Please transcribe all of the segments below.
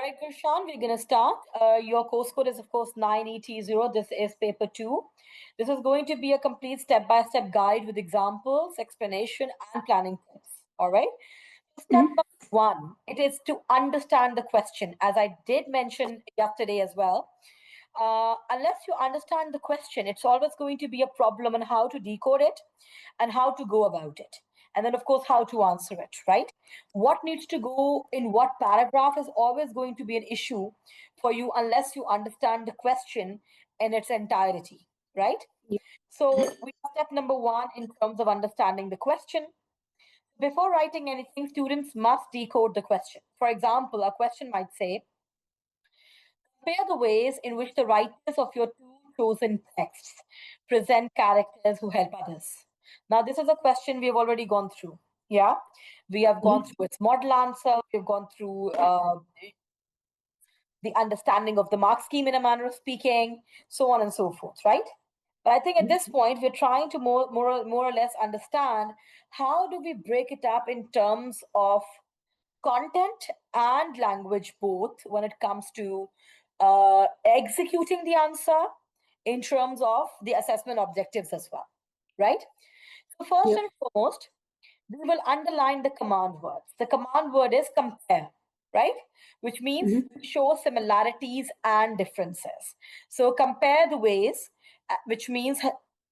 right, Gurshan, we're going to start. Your course code is, of course, 9ET0. This is paper 2. This is going to be a complete step-by-step guide with examples, explanation, and planning tips. All right? Step number 1, it is to understand the question. As I did mention yesterday as well, unless you understand the question, it's always going to be a problem on how to decode it and how to go about it. And then, of course, how to answer it, right? What needs to go in what paragraph is always going to be an issue for you unless you understand the question in its entirety, right? Yeah. So we have step number 1 in terms of understanding the question. Before writing anything, students must decode the question. For example, a question might say, compare the ways in which the writers of your two chosen texts present characters who help others. Now, this is a question we have already gone through. Yeah, we have gone through its model answer. We've gone through the understanding of the mark scheme in a manner of speaking, so on and so forth, right? But I think at this point, we're trying to more or less understand how do we break it up in terms of content and language both when it comes to executing the answer in terms of the assessment objectives as well, right? So first and foremost, we will underline the command words. The command word is compare, right? Which means show similarities and differences. So compare the ways, which means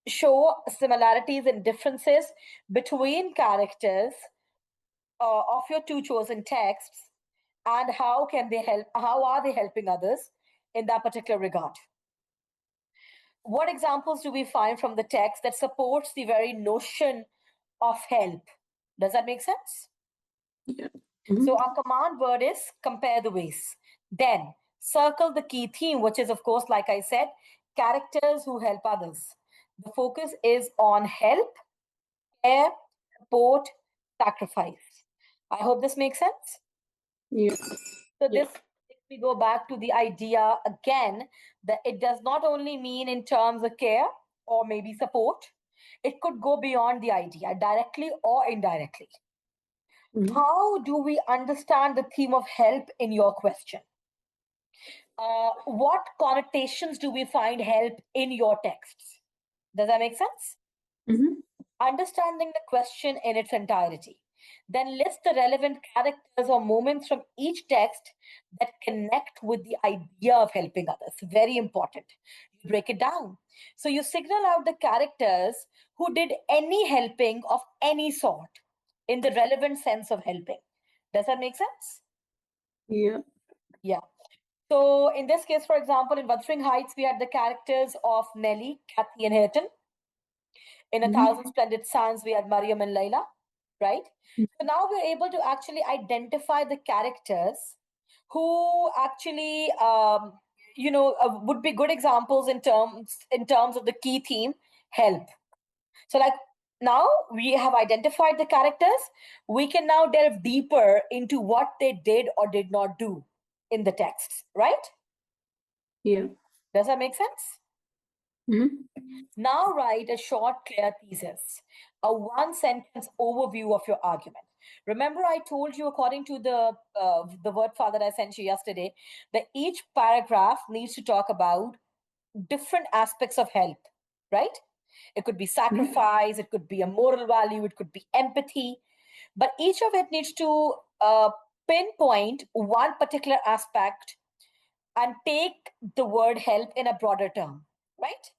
show similarities and differences between characters of your two chosen texts, and how are they helping others in that particular regard. What examples do we find from the text that supports the very notion of help? Does that make sense? Yeah. So our command word is compare the ways. Then circle the key theme, which is, of course, like I said, characters who help others. The focus is on help, care, support, sacrifice. I hope this makes sense. Yeah. So this, if we go back to the idea again, that it does not only mean in terms of care or maybe support, it could go beyond the idea, directly or indirectly. How do we understand the theme of help in your question? What connotations do we find help in your texts? Does that make sense? Understanding the question in its entirety. Then list the relevant characters or moments from each text that connect with the idea of helping others. Very important. You break it down. So you signal out the characters who did any helping of any sort in the relevant sense of helping. Does that make sense? Yeah. Yeah. So in this case, for example, in Wuthering Heights, we had the characters of Nellie, Kathy, and Hareton. In A Thousand Splendid Suns, we had Mariam and Layla, right? So now we're able to actually identify the characters who actually, would be good examples in terms of the key theme, help. So like now we have identified the characters, we can now delve deeper into what they did or did not do in the text, right? Yeah. Does that make sense? Now write a short, clear thesis, a one-sentence overview of your argument. Remember, I told you, according to the word file that I sent you yesterday, that each paragraph needs to talk about different aspects of help, right? It could be sacrifice, it could be a moral value, it could be empathy, but each of it needs to pinpoint one particular aspect and take the word help in a broader term, right?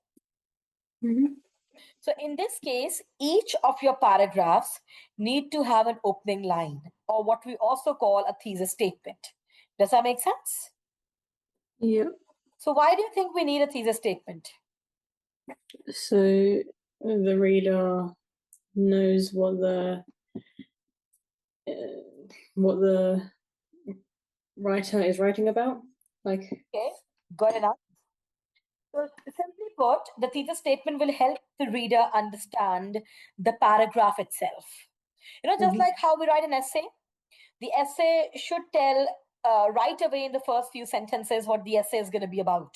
So in this case, each of your paragraphs need to have an opening line, or what we also call a thesis statement. Does that make sense? Yeah. So why do you think we need a thesis statement? So the reader knows what the writer is writing about. Like, okay, good enough. So simply put, the thesis statement will help the reader understand the paragraph itself. Just like how we write an essay, the essay should tell right away in the first few sentences what the essay is going to be about.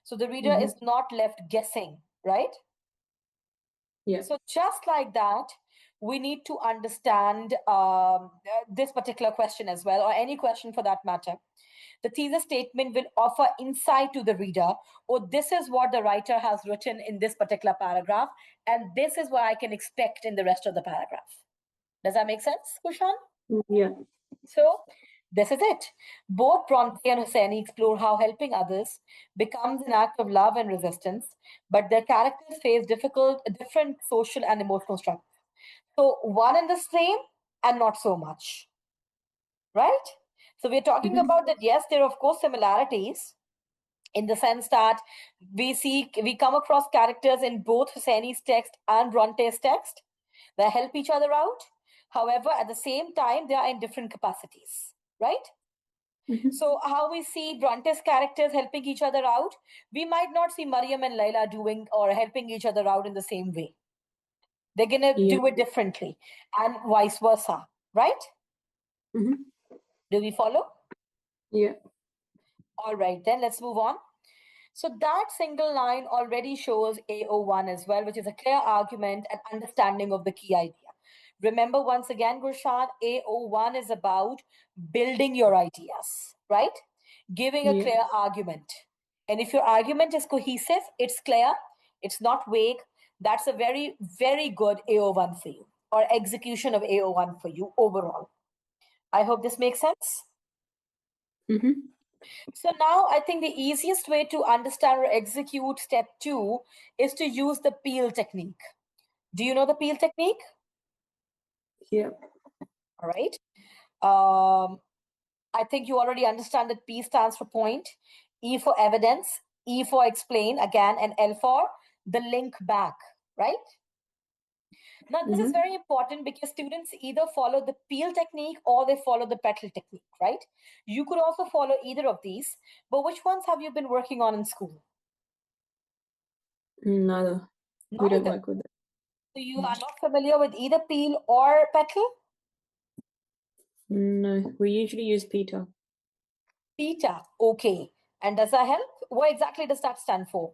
So the reader is not left guessing, right? Yeah. So just like that, we need to understand this particular question as well, or any question for that matter. The thesis statement will offer insight to the reader, or this is what the writer has written in this particular paragraph, and this is what I can expect in the rest of the paragraph. Does that make sense, Kushan? Yeah. So this is it. Both Bronte and Hosseini explore how helping others becomes an act of love and resistance, but their characters face different social and emotional struggles. So one and the same and not so much, right? So we're talking Mm-hmm. about that, yes, there are of course similarities in the sense that we come across characters in both Hosseini's text and Bronte's text that help each other out. However, at the same time, they are in different capacities, right? Mm-hmm. So how we see Bronte's characters helping each other out, we might not see Mariam and Layla doing or helping each other out in the same way. They're gonna Yeah. do it differently, and vice versa, right? Mm-hmm. Do we follow? Yeah. All right, then let's move on. So that single line already shows AO1 as well, which is a clear argument and understanding of the key idea. Remember, once again, Gurshan, AO1 is about building your ideas, right? Giving a Yeah. clear argument. And if your argument is cohesive, it's clear, it's not vague, that's a very, very good AO1 for you, or execution of AO1 for you overall. I hope this makes sense. Mm-hmm. So now I think the easiest way to understand or execute step 2 is to use the peel technique. Do you know the peel technique? Yeah. All right. I think you already understand that P stands for point, E for evidence, E for explain again, and L for the link back, right? Now, this is Mm-hmm. very important because students either follow the peel technique or they follow the petal technique, right? You could also follow either of these, but which ones have you been working on in school? Neither. We don't Neither. work with it. So you are not familiar with either peel or petal? No, we usually use Peter. Peta. Okay. And does that help? What exactly does that stand for?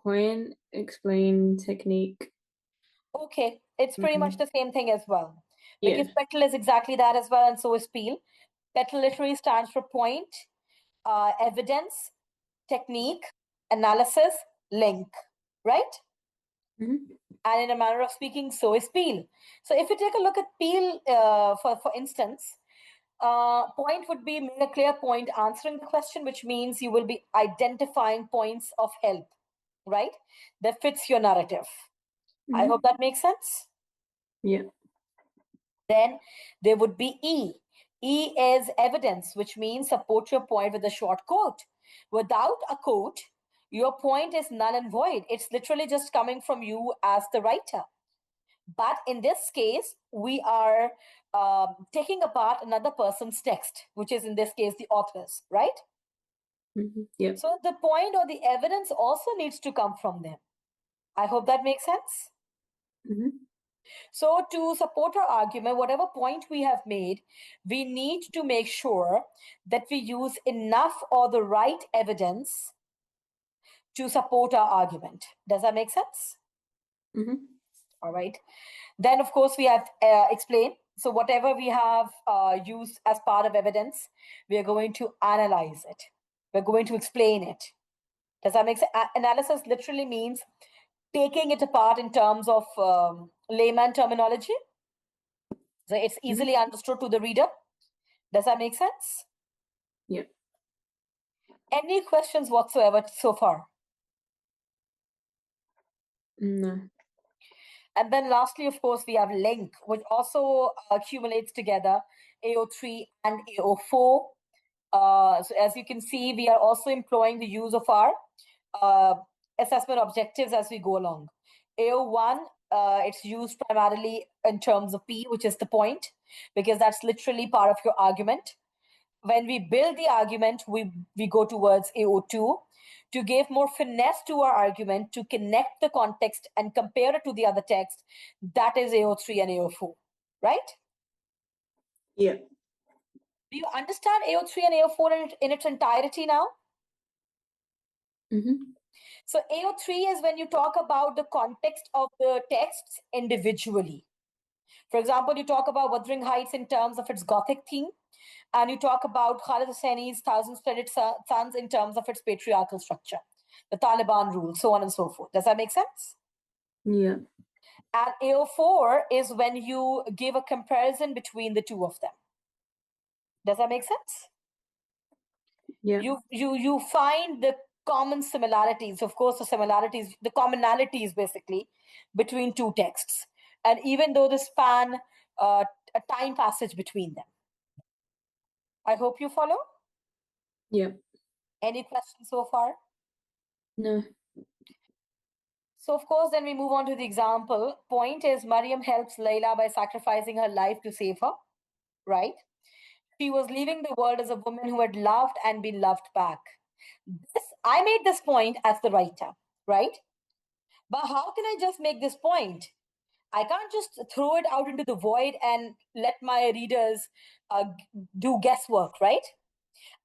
Point, explain, technique. Okay. It's pretty much the same thing as well. Yeah. Because petal is exactly that as well, and so is peel. Petal literally stands for point, evidence, technique, analysis, link, right? Mm-hmm. And in a manner of speaking, so is peel. So if you take a look at peel, for instance, point would be make a clear point answering the question, which means you will be identifying points of help, right? That fits your narrative. I Mm-hmm. hope that makes sense. Yeah. Then there would be E. E is evidence, which means support your point with a short quote. Without a quote, your point is null and void. It's literally just coming from you as the writer. But in this case, we are taking apart another person's text, which is in this case the author's, right? Mm-hmm. Yeah. So the point or the evidence also needs to come from them. I hope that makes sense. Mm-hmm. So to support our argument, whatever point we have made, we need to make sure that we use enough or the right evidence to support our argument. Does that make sense? Mm-hmm. All right. Then, of course, we have explain. So whatever we have used as part of evidence, we are going to analyze it. We're going to explain it. Does that make sense? Analysis literally means taking it apart in terms of layman terminology. So it's easily Mm-hmm. understood to the reader. Does that make sense? Yeah. Any questions whatsoever so far? No. And then lastly, of course, we have link, which also accumulates together AO3 and AO4. So as you can see, we are also employing the use of our uh, assessment objectives as we go along. AO1, it's used primarily in terms of P, which is the point, because that's literally part of your argument. When we build the argument, we go towards AO2 to give more finesse to our argument, to connect the context and compare it to the other text. That is AO3 and AO4, right? Yeah. Do you understand AO3 and AO4 in its entirety now? Mm-hmm. So AO3 is when you talk about the context of the texts individually. For example, you talk about Wuthering Heights in terms of its Gothic theme, and you talk about Khalid Hosseini's Thousand Splendid Suns in terms of its patriarchal structure, the Taliban rule, so on and so forth. Does that make sense? Yeah. And AO4 is when you give a comparison between the two of them. Does that make sense? Yeah. You find the common similarities, of course, the commonalities basically between two texts, and even though they span a time passage between them. I hope you follow. Yeah. Any questions so far? No. So, of course, then we move on to the example. Point is, Mariam helps Layla by sacrificing her life to save her, right? She was leaving the world as a woman who had loved and been loved back. I made this point as the writer, right? But how can I just make this point? I can't just throw it out into the void and let my readers do guesswork, right?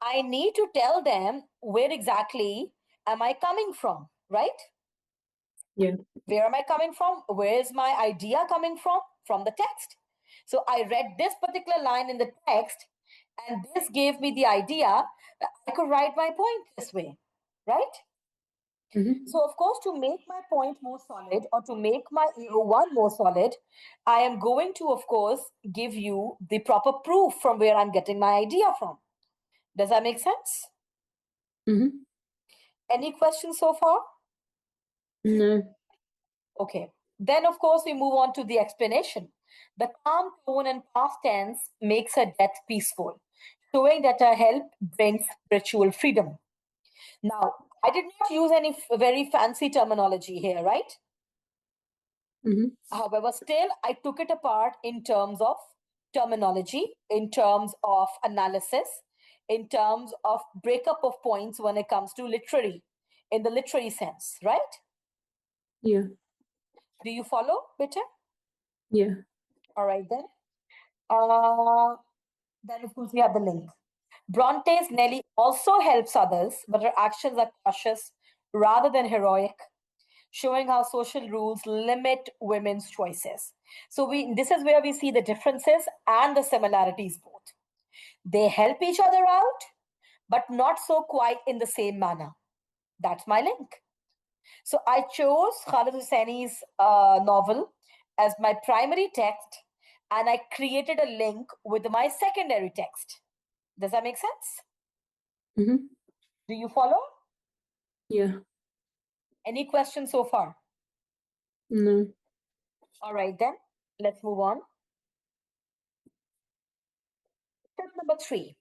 I need to tell them where exactly am I coming from, right? Yeah. Where am I coming from? Where is my idea coming from? From the text. So I read this particular line in the text, and this gave me the idea that I could write my point this way, right? Mm-hmm. So, of course, to make my point more solid or to make my AO1 more solid, I am going to, of course, give you the proper proof from where I'm getting my idea from. Does that make sense? Mm-hmm. Any questions so far? No. Okay. Then, of course, we move on to the explanation. The calm tone and past tense makes her death peaceful, showing that her help brings spiritual freedom. Now, I did not use any very fancy terminology here, right? Mm-hmm. However, still, I took it apart in terms of terminology, in terms of analysis, in terms of breakup of points when it comes to literary, in the literary sense, right? Yeah. Do you follow, Bitte? Yeah. All right, then. Uh, then, of course, we have the link. Bronte's Nellie also helps others, but her actions are cautious rather than heroic, showing how social rules limit women's choices. So this is where we see the differences and the similarities both. They help each other out, but not so quite in the same manner. That's my link. So I chose Khalid Hosseini's novel as my primary text, and I created a link with my secondary text. Does that make sense? Mm-hmm. Do you follow? Yeah. Any questions so far? No. All right, then. Let's move on. Tip number 3,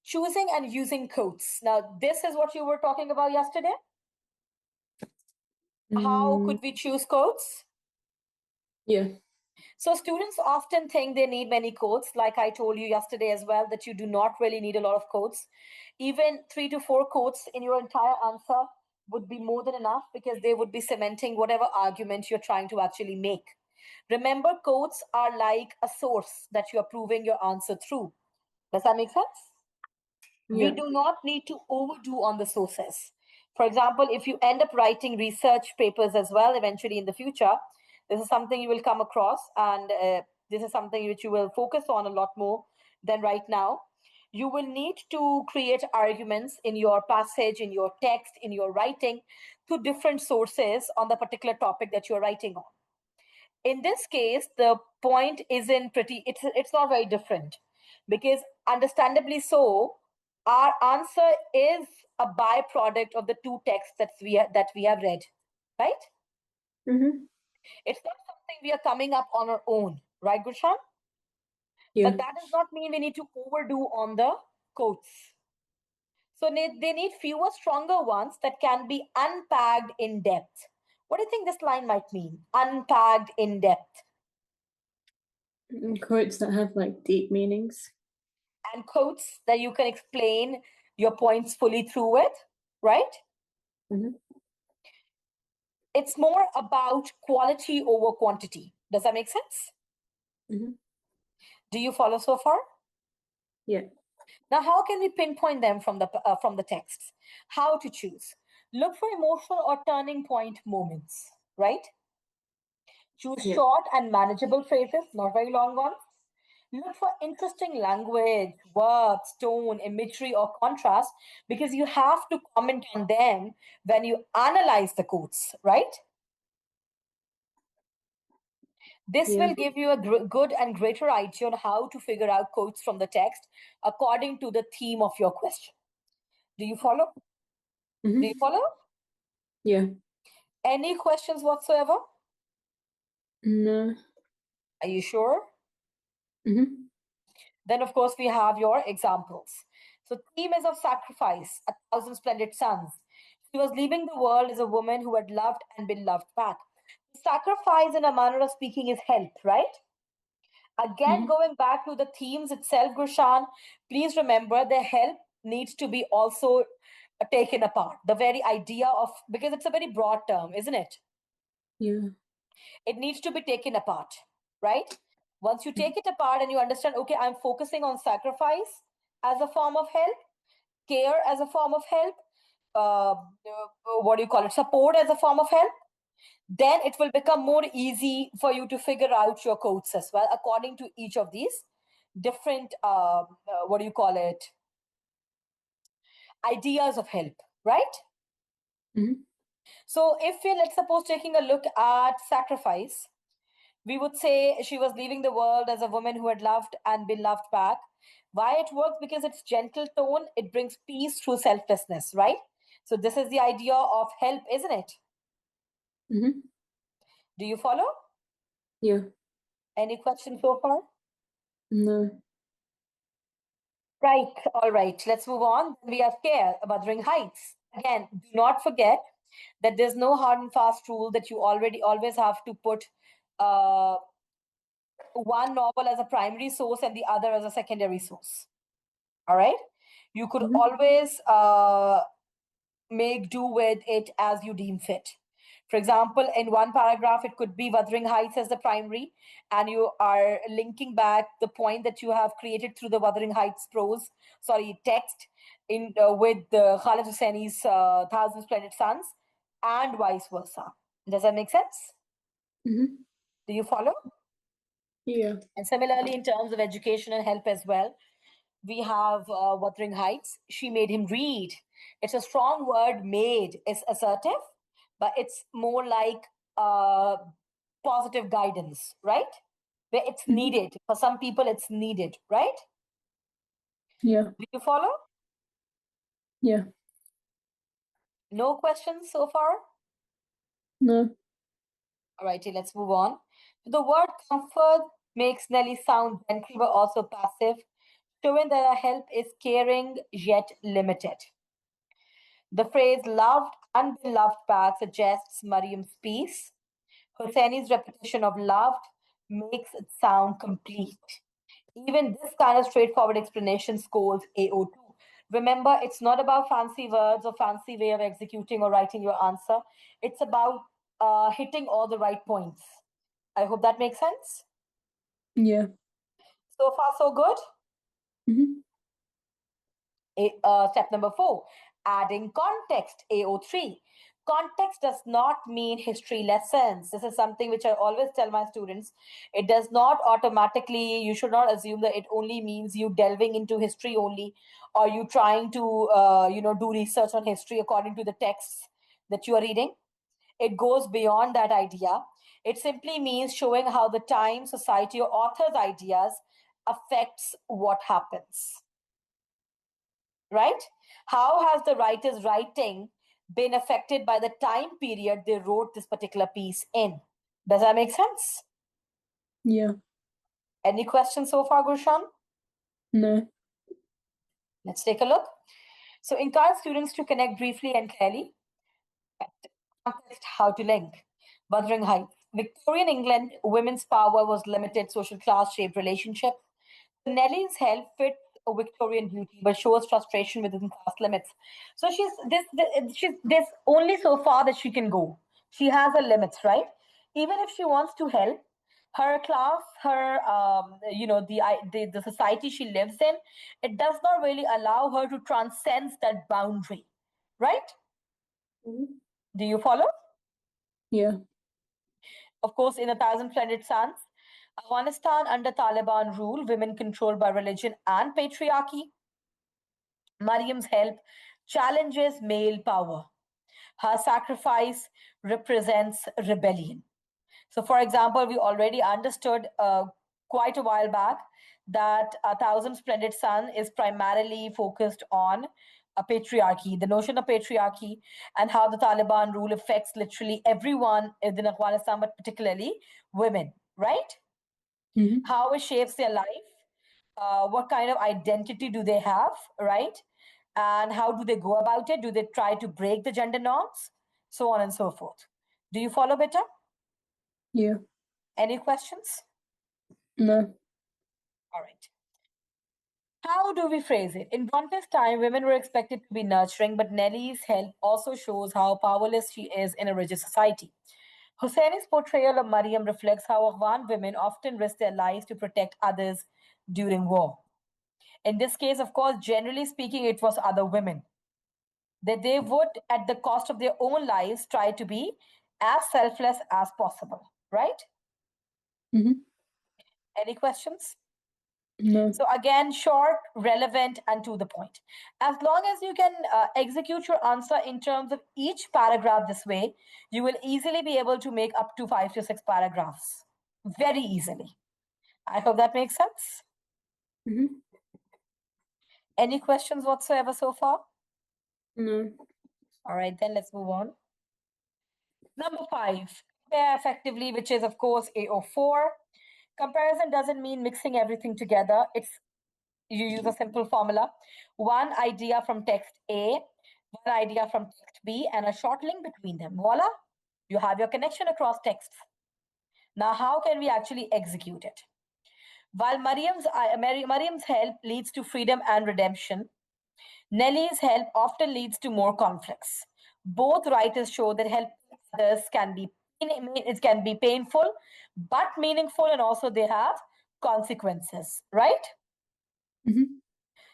choosing and using quotes. Now, this is what you were talking about yesterday. How Mm, could we choose quotes? yeah. So, students often think they need many quotes. Like I told you yesterday as well, that you do not really need a lot of quotes. Even 3 to 4 quotes in your entire answer would be more than enough because they would be cementing whatever argument you're trying to actually make. Remember, quotes are like a source that you are proving your answer through. Does that make sense? We Yeah. do not need to overdo on the sources. For example, if you end up writing research papers as well eventually in the future, this is something you will come across, and this is something which you will focus on a lot more than right now. You will need to create arguments in your passage, in your text, in your writing to different sources on the particular topic that you're writing on. In this case, the point isn't pretty, it's not very different, because understandably so, our answer is a byproduct of the two texts that we have read, right? Mm-hmm. It's not something we are coming up on our own, right, Gushan? Yeah. But that does not mean we need to overdo on the quotes. So they need fewer stronger ones that can be unpacked in depth. What do you think this line might mean? Unpacked in depth. Quotes that have like deep meanings. And quotes that you can explain your points fully through with, right? Mm-hmm. It's more about quality over quantity. Does that make sense? Mm-hmm. Do you follow so far? Yeah. Now, how can we pinpoint them from the texts? How to choose? Look for emotional or turning point moments, right? Choose Yeah. short and manageable phrases, not very long ones. Look for interesting language, verbs, tone, imagery, or contrast because you have to comment on them when you analyze the quotes, right? This Yeah. will give you a good and greater idea on how to figure out quotes from the text according to the theme of your question. Do you follow? Do you Mm-hmm. follow? Yeah. Any questions whatsoever? No. Are you sure? Mm-hmm. Then, of course, we have your examples. So, theme is of sacrifice, a thousand splendid suns. She was leaving the world as a woman who had loved and been loved back. Sacrifice, in a manner of speaking, is help, right? Again, Mm-hmm. going back to the themes itself, Gurshan, please remember the help needs to be also taken apart. The very idea of, because it's a very broad term, isn't it? Yeah. It needs to be taken apart, right? Once you take it apart and you understand, okay, I'm focusing on sacrifice as a form of help, care as a form of help, what do you call it, support as a form of help, then it will become more easy for you to figure out your codes as well according to each of these different what do you call it, ideas of help, right? Mm-hmm. So if we're, let's suppose, taking a look at sacrifice, we would say she was leaving the world as a woman who had loved and been loved back. Why it works? Because it's gentle tone, it brings peace through selflessness, right? So this is the idea of help, isn't it? Mm-hmm. Do you follow? Yeah. Any questions so far? No. Right, all right, let's move on. We have care, Wuthering Heights. Again, do not forget that there's no hard and fast rule that you already always have to put uh, one novel as a primary source and the other as a secondary source. All right, you could Mm-hmm. always make do with it as you deem fit. For example, in one paragraph, it could be Wuthering Heights as the primary, and you are linking back the point that you have created through the Wuthering Heights text, in with Khalid Hosseini's Thousand Splendid Suns, and vice versa. Does that make sense? Mm-hmm. Do you follow? Yeah. And similarly, in terms of education and help as well, we have Wuthering Heights. She made him read. It's a strong word, made. It's assertive, but it's more like uh, positive guidance, right? Where it's Mm-hmm. needed. For some people, it's needed, right? Yeah. Do you follow? Yeah. No questions so far? No. All righty, let's move on. The word comfort makes Nelly sound gentle but also passive, showing that her help is caring yet limited. The phrase loved and been loved back suggests Mariam's peace. Hosseini's repetition of loved makes it sound complete. Even this kind of straightforward explanation scores AO2. Remember, it's not about fancy words or fancy way of executing or writing your answer. It's about hitting all the right points. I hope that makes sense. Yeah. So far, so good. Mm-hmm. Step number 4, adding context, AO3. Context does not mean history lessons. This is something which I always tell my students. It does not automatically, you should not assume that it only means you delving into history only, or you trying to, do research on history according to the texts that you are reading. It goes beyond that idea. It simply means showing how the time, society, or author's ideas affects what happens, right? How has the writer's writing been affected by the time period they wrote this particular piece in? Does that make sense? Yeah. Any questions so far, Gurshan? No. Let's take a look. So, encourage students to connect briefly and clearly. Context, how to link. Wuthering Heights. Victorian England, women's power was limited, social class shaped relationships. Nellie's help fit a Victorian beauty, but shows frustration within class limits. So she's only so far that she can go. She has her limits, right? Even if she wants to help, her class, her the society she lives in, it does not really allow her to transcend that boundary, right? Mhm. Do you follow? Yeah. Of course, in A Thousand Splendid Suns, Afghanistan under Taliban rule, women controlled by religion and patriarchy. Mariam's help challenges male power. Her sacrifice represents rebellion. So, for example, we already understood quite a while back that A Thousand Splendid Sun is primarily focused on a patriarchy, the notion of patriarchy, and how the Taliban rule affects literally everyone in Afghanistan, but particularly women, right? Mhm. How it shapes their life, what kind of identity do they have, right? And how do they go about it? Do they try to break the gender norms? So on and so forth. Do you follow, Beta? Yeah. Any questions? No. All right. How do we phrase it? In Bronte's time, women were expected to be nurturing, but Nellie's help also shows how powerless she is in a rigid society. Hosseini's portrayal of Mariam reflects how Afghan women often risk their lives to protect others during war. In this case, of course, generally speaking, it was other women. That they would, at the cost of their own lives, try to be as selfless as possible, right? Mhm. Any questions? No. So again, short, relevant, and to the point. As long as you can execute your answer in terms of each paragraph this way, you will easily be able to make up to 5 to 6 paragraphs. Very easily. I hope that makes sense. Mhm. Any questions whatsoever so far? No. All right, then let's move on. Number 5, compare effectively, which is, of course, AO4. Comparison doesn't mean mixing everything together. You use a simple formula. One idea from text A, one idea from text B, and a short link between them. Voila, you have your connection across texts. Now, how can we actually execute it? While Mariam's help leads to freedom and redemption, Nellie's help often leads to more conflicts. Both writers show that helping others it can be painful, but meaningful, and also they have consequences, right? Mhm.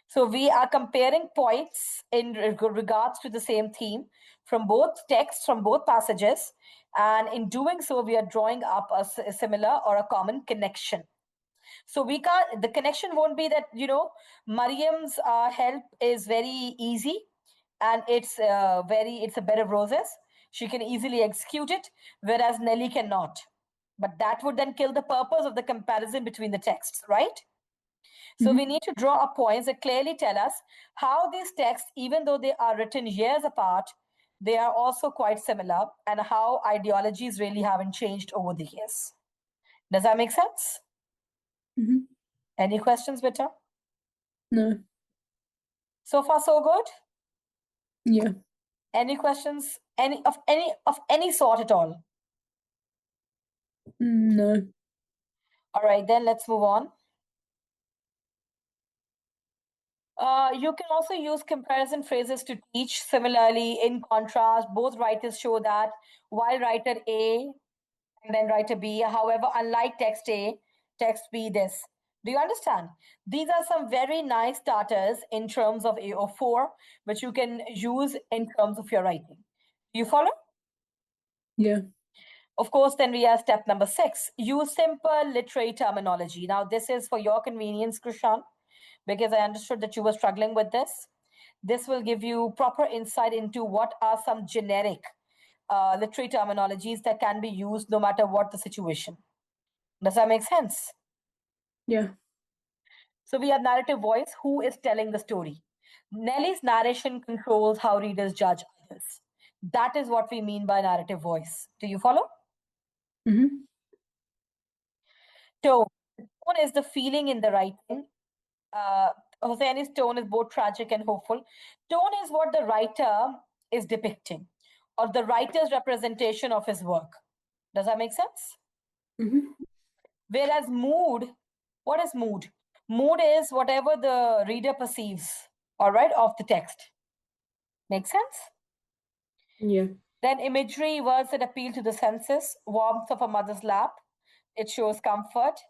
So we are comparing points in regards to the same theme from both texts, from both passages, and in doing so, we are drawing up a similar or a common connection. So we can't. The connection won't be that Mariam's help is very easy, and it's a bed of roses. She can easily execute it, whereas Nelly cannot. But that would then kill the purpose of the comparison between the texts, right? So we Mhm. need to draw up points that clearly tell us how these texts, even though they are written years apart, they are also quite similar, and how ideologies really haven't changed over the years. Does that make sense? Mhm. Any questions, Bitter? No. So far, so good. Yeah. Any questions? Any sort at all? No. All right, then let's move on. You can also use comparison phrases to teach. Similarly, in contrast, both writers show that while writer A and then writer B. However, unlike text A, text B this. Do you understand? These are some very nice starters in terms of AO4, which you can use in terms of your writing. Do you follow? Yeah. Of course, then we have step number 6. Use simple literary terminology. Now, this is for your convenience, Krishan, because I understood that you were struggling with this. This will give you proper insight into what are some generic literary terminologies that can be used no matter what the situation. Does that make sense? Yeah. So we have narrative voice. Who is telling the story? Nelly's narration controls how readers judge others. That is what we mean by narrative voice. Do you follow? Mhm. Tone. Tone is the feeling in the writing. Uh, Hosseini's tone is both tragic and hopeful. Tone is what the writer is depicting, or the writer's representation of his work. Does that make sense? Mhm. Whereas mood, what is mood? Mood is whatever the reader perceives, all right, of the text. Make sense? Yeah. Then imagery, words that appeal to the senses, warmth of a mother's lap, it shows comfort.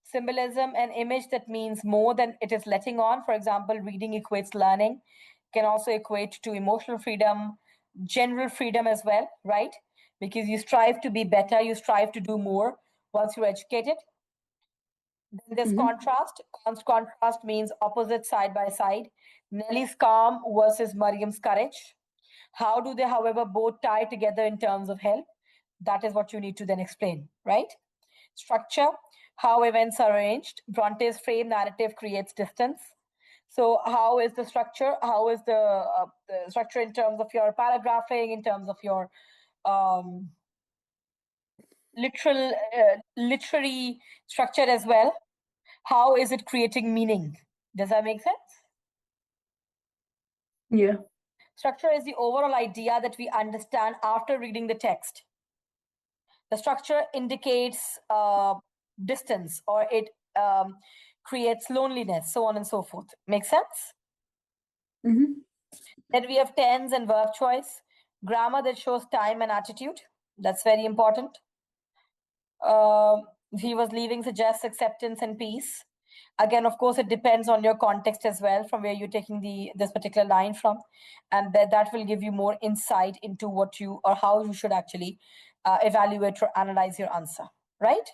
Symbolism, an image that means more than it is letting on. For example, reading equates learning, can also equate to emotional freedom. general freedom as well, right? Because you strive to be better, you strive to do more once you're educated. Then there's contrast. Contrast means opposite side by side. Nelly's calm versus Mariam's courage. How do they, however, both tie together in terms of help? That is what you need to then explain, right? Structure, how events are arranged. Bronte's frame narrative creates distance. So, how is the structure? How is the structure in terms of your paragraphing, in terms of your um, literary structure as well? How is it creating meaning? Does that make sense? Yeah. Structure is the overall idea that we understand after reading the text. The structure indicates distance, or it creates loneliness, so on and so forth. Make sense? Mm-hmm. Then we have tense and verb choice, grammar that shows time and attitude. That's very important. He was leaving suggests acceptance and peace. Again, of course, it depends on your context as well, from where you're taking this particular line from, and that will give you more insight into what you, or how you should actually evaluate or analyze your answer. Right?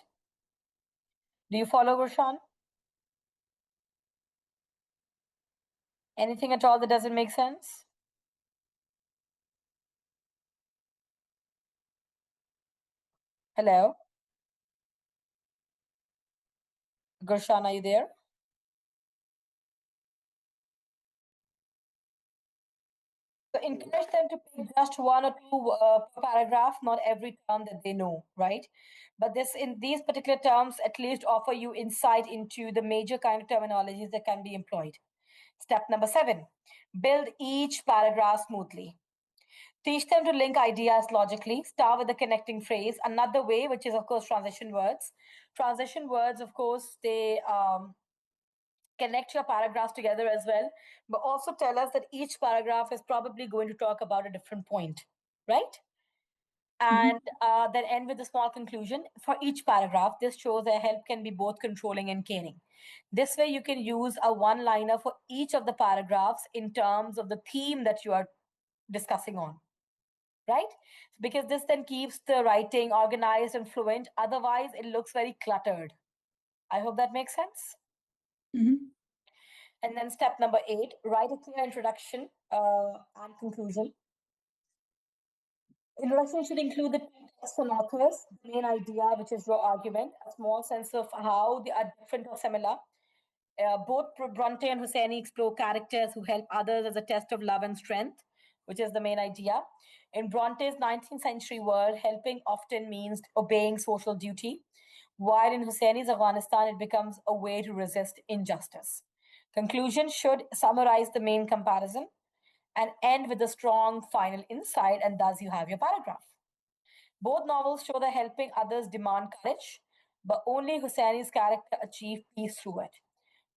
Do you follow, Gurshan? Anything at all that doesn't make sense? Hello, Gurshan, are you there? So encourage them to pick just one or two per paragraph, not every term that they know, right? But this, in these particular terms, at least offer you insight into the major kind of terminologies that can be employed. Step number 7, build each paragraph smoothly. Teach them to link ideas logically. Start with the connecting phrase. Another way, which is of course transition words. Transition words, of course, they connect your paragraphs together as well, but also tell us that each paragraph is probably going to talk about a different point, right? And then end with a small conclusion for each paragraph. This shows that help can be both controlling and caring. This way, you can use a one liner for each of the paragraphs in terms of the theme that you are discussing on, right? Because this then keeps the writing organized and fluent. Otherwise, it looks very cluttered. I hope that makes sense. Mm-hmm. And then step number 8, write a clear introduction and conclusion. Introduction should include the text and authors, the main idea, which is raw argument, a small sense of how they are different or similar. Both Bronte and Hosseini explore characters who help others as a test of love and strength, which is the main idea. In Bronte's 19th century world, helping often means obeying social duty, while in Hosseini's Afghanistan, it becomes a way to resist injustice. Conclusion should summarize the main comparison and end with a strong final insight, and thus you have your paragraph. Both novels show that helping others demand courage, but only Hosseini's character achieved peace through it.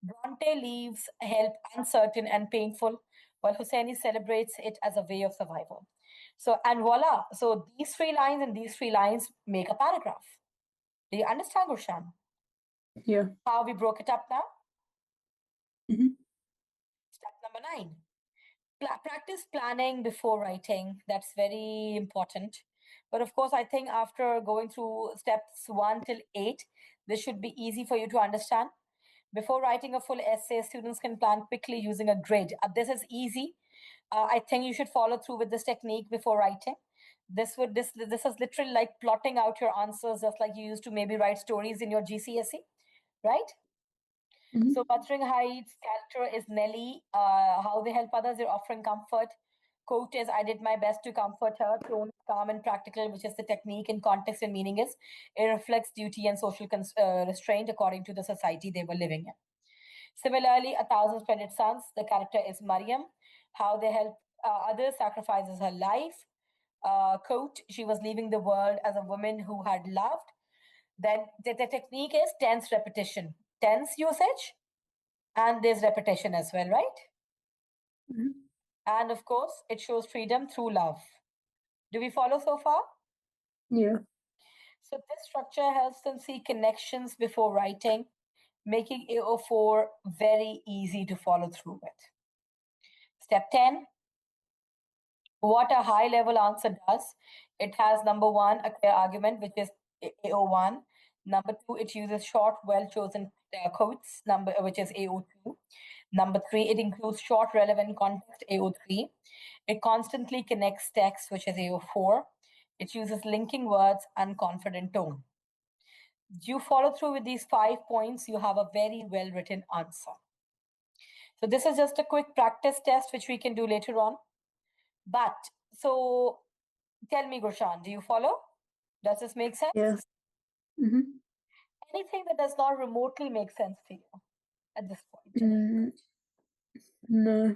Bronte leaves help uncertain and painful, while Hosseini celebrates it as a way of survival. So, and voila. So, these three lines and these three lines make a paragraph. Do you understand, Gurshan? Yeah. How we broke it up now? Mm-hmm. Step number 9. Practice planning before writing. That's very important. But of course, I think after going through steps 1 till 8, this should be easy for you to understand. Before writing a full essay, students can plan quickly using a grid. This is easy. I think you should follow through with this technique before writing. This is literally like plotting out your answers, just like you used to maybe write stories in your GCSE, right? So Mm-hmm. Wuthering Heights character is Nellie. How they help others, they're offering comfort. Quote is, I did my best to comfort her. Tone is calm and practical, which is the technique, and context and meaning is, it reflects duty and social restraint according to the society they were living in. Similarly, A Thousand Splendid Suns, the character is Mariam. How they help others, sacrifices her life. Quote, she was leaving the world as a woman who had loved. Then the technique is tense repetition, tense usage, and there's repetition as well, right? Mm-hmm. And of course, it shows freedom through love. Do we follow so far? Yeah. So this structure helps them see connections before writing, making AO4 very easy to follow through with. Step 10, What a high level answer does, it has number one, a clear argument, which is AO1. Number two, it uses short, well chosen quotes, which is AO2. Number three, it includes short, relevant context, AO3. It constantly connects text, which is AO4. It uses linking words and confident tone. You follow through with these 5 points, you have a very well written answer. So this is just a quick practice test which we can do later on. But so tell me, Gurshan, do you follow? Does this make sense? Yes. Mm-hmm. Anything that does not remotely make sense to you at this point? No.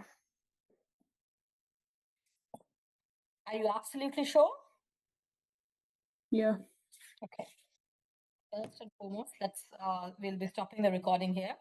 Are you absolutely sure? Yeah. Okay. First and foremost, we'll be stopping the recording here.